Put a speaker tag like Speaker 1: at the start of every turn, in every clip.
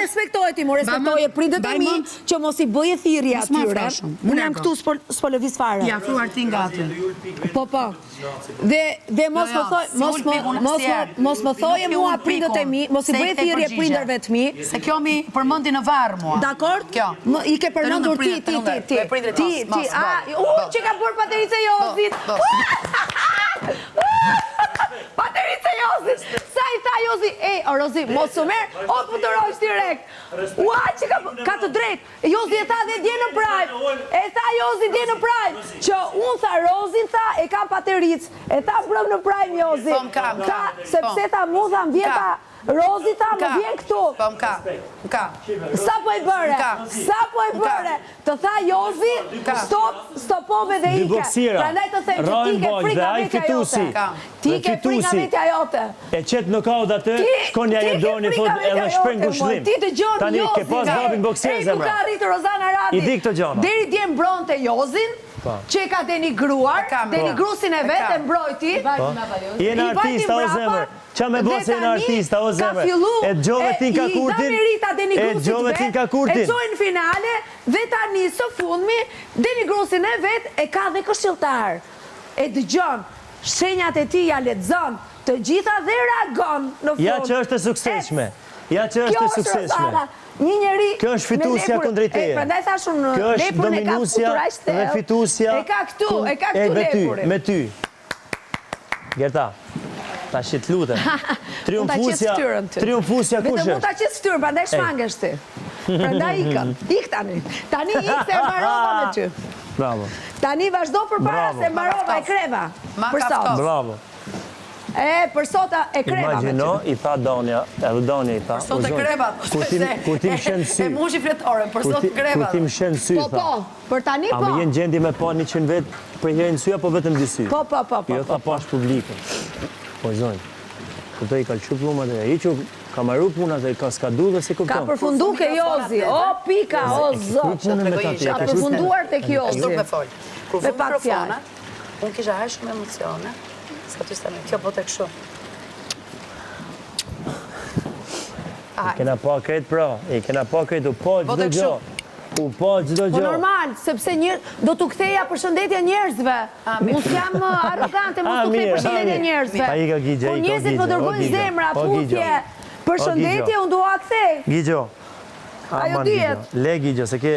Speaker 1: respektoj ti, respektoje prindet e mi që mos i bëje thirrje atyre. Unë jam këtu s'po lëviz fare.
Speaker 2: Ja, fruar ti nga aty.
Speaker 1: Po. Dhe mos më thoje mua prindet e mi, mos i bëje thirrje prindërve të mi.
Speaker 2: Se kjo mi përmendi në varr mua.
Speaker 1: Dakord?
Speaker 2: Kjo.
Speaker 1: I ke përmendur ti. Që ka bërë Paterica Jozit. Paterica Jozit. Sa i tha Jozi, Rozi, mos u merr, po të rojsh direkt. Ua, që ka të drejt. Jozi e tha dhe dje në Prime. E tha Jozi dje në Prime. Që unë tha Rozin, tha e kam Pateric. E tha brëm në Prime Jozi. Sepse tha mu tha vjeta. Rozi tha më vjen këtu.
Speaker 2: Po m'ka.
Speaker 1: Sa po e bëre? Të tha Jozi, stopove dhe ike. Prandaj të them që ti ke frikë vetja jote. Ti ke frikë vetja jote.
Speaker 3: E qet në kaud atë, shkon ja Jedoni thot edhe shpreh ngushëllim.
Speaker 1: Ti dëgjon
Speaker 3: Tani ke pas babin boksier zemra.
Speaker 1: Ku ka arritur Rozana Radi?
Speaker 3: I di këto gjëra.
Speaker 1: Deri dje mbronte Jozin, që e ka denigruar, denigrusin e vet e mbrojti.
Speaker 3: Jena artista o zemër. Qa me bo se jena artista o zemër. E gjove tin ka kurtin. E gjove tin ka kurtin.
Speaker 1: E qojnë finale dhe tani së fundmi denigrusin e vet e ka dhe këshilltar. E dëgjon, shenjat e ti ja lexon, të gjitha dhe reagon në fund.
Speaker 3: Ja që është e sukseshme.
Speaker 1: Një njeri...
Speaker 3: Kjo është fitusja kundrejt teje.
Speaker 1: Prandaj thashun
Speaker 3: kjo është dominusja dhe fitusja...
Speaker 1: E ka këtu lepurin.
Speaker 3: Me ty. Gerta, ta shit lutem. Triumfusja kush
Speaker 1: Vetëm
Speaker 3: është?
Speaker 1: mund ta qet ftyrën, prandaj shmangesh ti. Prandaj ikën. Ik tani. Tani ik se mbarova me ty.
Speaker 3: Bravo.
Speaker 1: Tani vazhdo përpara se mbarova e kreva. Për sot.
Speaker 3: Bravo.
Speaker 1: Për sot e kreva.
Speaker 3: Imagjino, i tha Donja, edhe Donja i tha.
Speaker 2: Për sot e kreva.
Speaker 3: Kur ti më shenë sy.
Speaker 2: E mushi fletore, për sot kreva.
Speaker 3: Kur ti më shenë sy, tha.
Speaker 1: Po, për tani po.
Speaker 3: A më jenë gjendi me pa 100 vetë për herën sy, apo vetëm dy sy?
Speaker 1: Po.
Speaker 3: Jo, tha pash publikën. Po, zonjë. Këtë i ka lëshu plumat e i që ka maru punat e ka skadu dhe se kupton.
Speaker 1: Ka përfundu ke Jozi, o pika, o zot. Ka përfunduar te Jozi.
Speaker 2: Shtuk me folj. Kur vë mikrofona, unë kisha hajë shumë emocione, s'ka ty stane, kjo po të këshu.
Speaker 3: Kena pa krejt pra, kena pa krejt, u pa gjdo gjo. U pa gjdo gjo.
Speaker 1: Po normal, sepse do t'u ktheja përshëndetje njerëzve. Unë s'jam arrogante, mos t'u kthej përshëndetje njerëzve.
Speaker 3: Pa i ka Gigja,
Speaker 1: Po njerëzit më dërgojnë zemra, tutje. Përshëndetje, unë dua kthej.
Speaker 3: Gigjo.
Speaker 1: Ajo dihet.
Speaker 3: Le Gigjo, se ke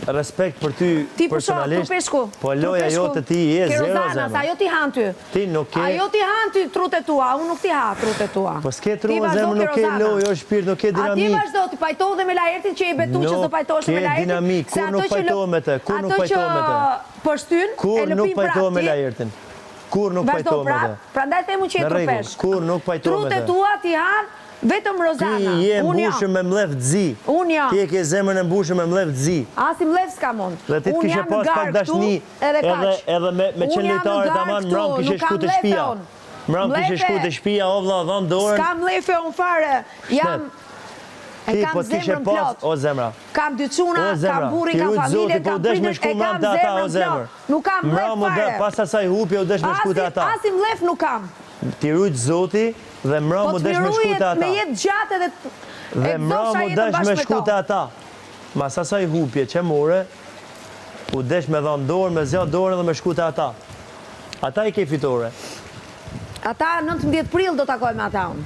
Speaker 3: respekt për ty personalisht. Po loja jote ti je zero
Speaker 1: Rozana, sa ajo ti han ty.
Speaker 3: Ti nuk ke...
Speaker 1: Ajo ti han ty trutet tua, unë nuk ti ha trutet tua.
Speaker 3: Po s'ke truet zemër, nuk ke lojë, o shpirt, nuk ke dinamik.
Speaker 1: A ti vazhdo, ti pajtohu dhe me Laertin që i betu që të pajtohesh me Laertin.
Speaker 3: Nuk ke dinamik, kur nuk pajtohu me te, kur nuk pajtohu me te.
Speaker 1: Ato që përshtyn,
Speaker 3: kur nuk pajtohu me Laertin. Kur nuk pajtohu me te.
Speaker 1: Prandaj themu që e trupesh.
Speaker 3: Kur nuk pajtohu me te.
Speaker 1: Trutet tua ti han vetëm Rozana.
Speaker 3: Ti je mbushën me mlef zi.
Speaker 1: Unë jam.
Speaker 3: Ti e ke zemrën e mbushën me mlef zi.
Speaker 1: Asi mlef s'kam unë.
Speaker 3: Dhe ti t'kishe pas pak dashni, edhe me qenlejtarët aman, mram kishe shku të shpia. Mram kishe shku të shpia, o vla, dhanë dorën.
Speaker 1: S'kam mlefe unë fare. Jam... E kam zemrën plot.
Speaker 3: O zemra.
Speaker 1: Kam dy quna, kam burri, kam familje, kam prindet, e kam zemrën plot. Nuk kam mlef fare.
Speaker 3: Pas asaj hupje u desh me shku të ata.
Speaker 1: Asi mlef nuk kam.
Speaker 3: Ti rujtë zoti dhe mra mu desh me shku të ata.
Speaker 1: Me jetë gjatë edhe...
Speaker 3: Dhe mra mu desh me shku të ata. Mas asaj hupje që more, u desh me dhanë dorë, me zja dorë dhe me shku të ata. Ata i ke fitore.
Speaker 1: Ata 19 prill do takoj me ata unë.